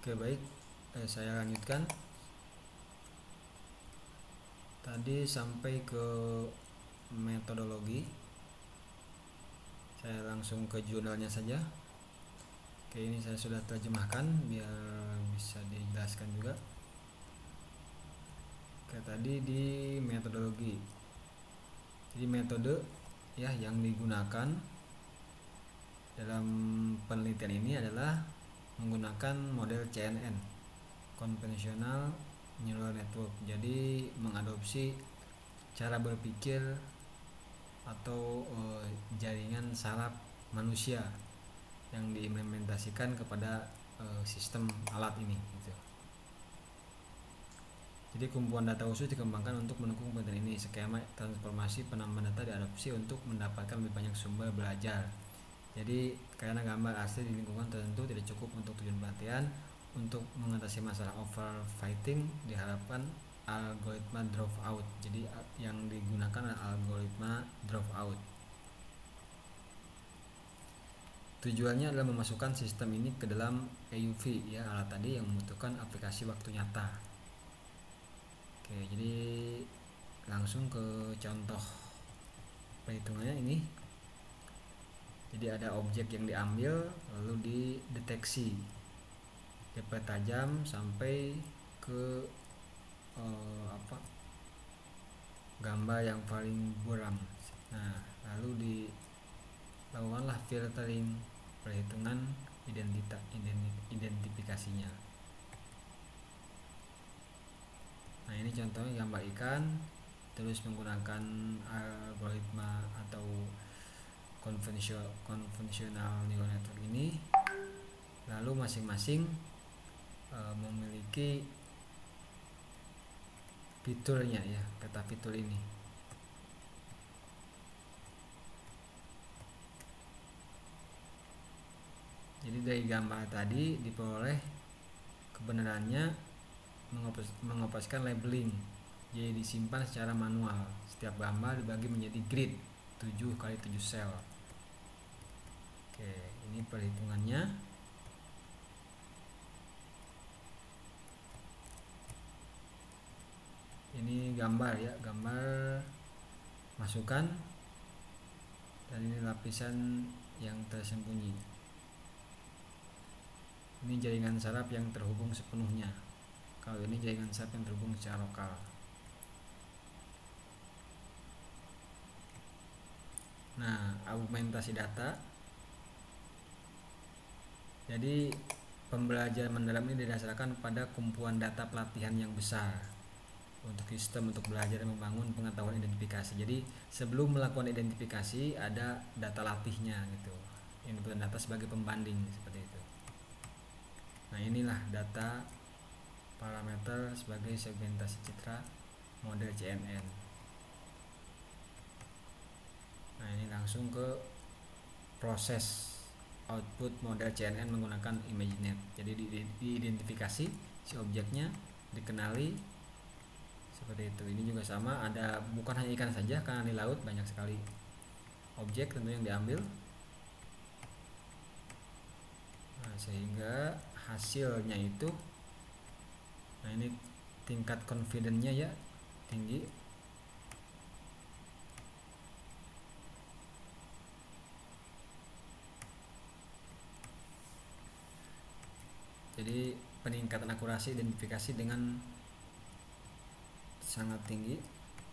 Oke, baik. Saya lanjutkan. Tadi sampai ke metodologi. Saya langsung ke jurnalnya saja. Oke, ini saya sudah terjemahkan biar bisa dijelaskan juga. Oke, tadi di metodologi. Jadi metode ya yang digunakan dalam penelitian ini adalah menggunakan model CNN, Conventional Neural Network. Jadi mengadopsi cara berpikir atau jaringan saraf manusia yang diimplementasikan kepada sistem alat ini gitu. Jadi kumpulan data khusus dikembangkan untuk mendukung penelitian ini. Skema transformasi penambahan data diadopsi untuk mendapatkan lebih banyak sumber belajar. Jadi karena gambar asli di lingkungan tertentu tidak cukup untuk tujuan pelatihan. Untuk mengatasi masalah overfitting diharapkan algoritma dropout. Jadi yang digunakan adalah algoritma dropout. Tujuannya adalah memasukkan sistem ini ke dalam EUV ya, alat tadi yang membutuhkan aplikasi waktu nyata. Oke, jadi langsung ke contoh perhitungannya ini. Jadi ada objek yang diambil lalu dideteksi DP tajam sampai ke gambar yang paling buram. Nah, lalu dilakukanlah filtering, perhitungan identifikasinya. Nah, ini contohnya gambar ikan, terus menggunakan algoritma atau konvensional neural network ini. Lalu masing-masing memiliki fiturnya ya, kata fitur ini. Jadi dari gambar tadi diperoleh kebenarannya mengopaskan labeling. Jadi disimpan secara manual. Setiap gambar dibagi menjadi grid 7x7 sel. Oke, ini perhitungannya. Ini gambar ya, gambar masukkan, dan ini lapisan yang tersembunyi. Ini jaringan saraf yang terhubung sepenuhnya. Kalau ini jaringan saraf yang terhubung secara lokal. Nah, augmentasi data. Jadi pembelajaran mendalam ini didasarkan pada kumpulan data pelatihan yang besar untuk sistem untuk belajar dan membangun pengetahuan identifikasi. Jadi sebelum melakukan identifikasi ada data latihnya gitu. Input data sebagai pembanding seperti itu. Nah, inilah data parameter sebagai segmentasi citra model CNN. Nah, ini langsung ke proses output model CNN menggunakan ImageNet. Jadi diidentifikasi si objeknya, dikenali seperti itu. Ini juga sama, ada bukan hanya ikan saja, karena di laut banyak sekali objek tentu yang diambil. Nah, sehingga hasilnya itu, nah ini tingkat confidence-nya ya tinggi. Jadi peningkatan akurasi identifikasi dengan sangat tinggi,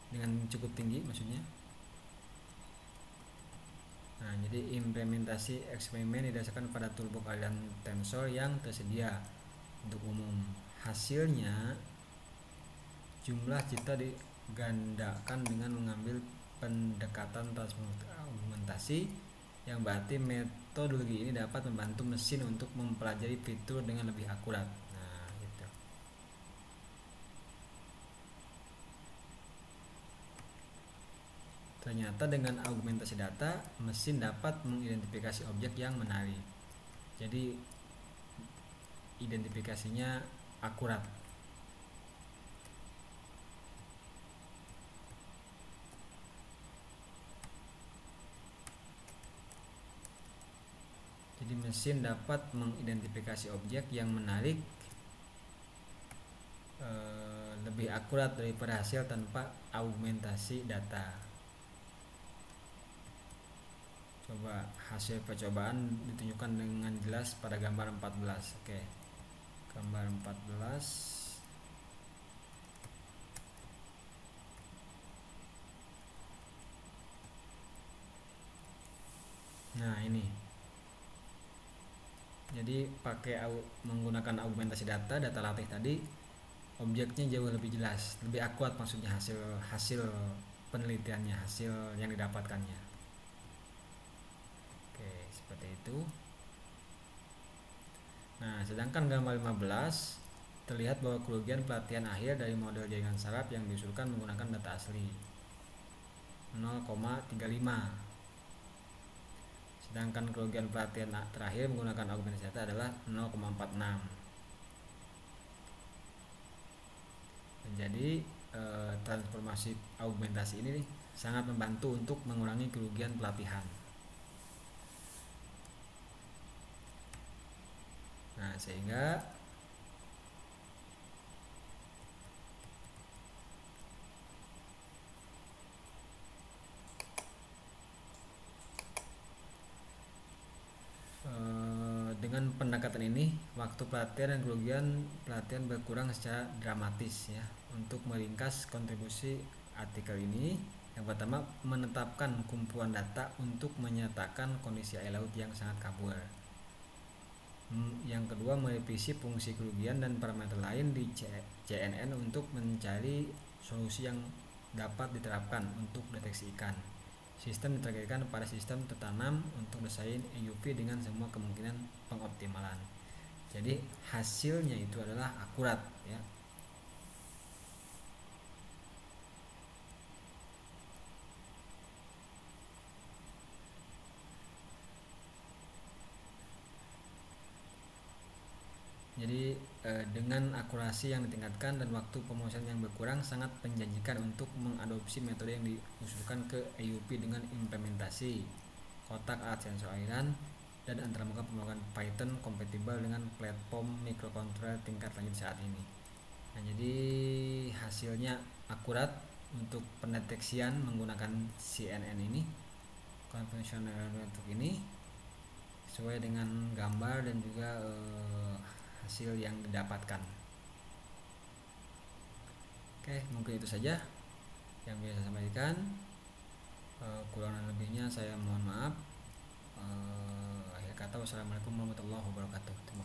dengan cukup tinggi maksudnya. Nah, jadi implementasi eksperimen didasarkan pada toolbox aliran tensor yang tersedia untuk umum. Hasilnya jumlah citra digandakan dengan mengambil pendekatan transformasi, yang berarti metodologi ini dapat membantu mesin untuk mempelajari fitur dengan lebih akurat. Nah, gitu. Ternyata dengan augmentasi data, mesin dapat mengidentifikasi objek yang menarik. Jadi identifikasinya akurat. Jadi mesin dapat mengidentifikasi objek yang menarik lebih akurat daripada hasil tanpa augmentasi data. Coba hasil percobaan ditunjukkan dengan jelas pada gambar 14. Oke. Gambar 14. Nah, ini. Jadi menggunakan augmentasi data latih tadi, objeknya jauh lebih jelas, lebih akurat, maksudnya hasil penelitiannya, hasil yang didapatkannya. Oke, seperti itu. Nah, sedangkan gambar 15 terlihat bahwa kerugian pelatihan akhir dari model jaringan saraf yang diusulkan menggunakan data asli 0,35. Sedangkan kerugian pelatihan terakhir menggunakan augmentasi data adalah 0,46. Jadi transformasi augmentasi ini sangat membantu untuk mengurangi kerugian pelatihan. Nah, sehingga dengan pendekatan ini waktu pelatihan dan kerugian pelatihan berkurang secara dramatis ya. Untuk meringkas kontribusi artikel ini, yang pertama menetapkan kumpulan data untuk menyatakan kondisi air laut yang sangat kabur. Yang kedua merevisi fungsi kerugian dan parameter lain di CNN untuk mencari solusi yang dapat diterapkan untuk deteksi ikan. Sistem ditargetkan pada sistem tertanam untuk desain EUV dengan semua kemungkinan pengoptimalan. Jadi hasilnya itu adalah akurat ya. Jadi dengan akurasi yang ditingkatkan dan waktu pemrosesan yang berkurang, sangat menjanjikan untuk mengadopsi metode yang diusulkan ke EUV dengan implementasi kotak alat sensor aliran dan antarmuka pemrograman Python kompatibel dengan platform microcontroller tingkat lanjut saat ini. Nah, jadi hasilnya akurat untuk pendeteksian menggunakan CNN ini, conventional network ini, sesuai dengan gambar dan juga hasil yang didapatkan. Oke, mungkin itu saja yang bisa saya sampaikan. Kurang lebihnya saya mohon maaf. Akhir kata, wassalamualaikum warahmatullahi wabarakatuh. Terima kasih.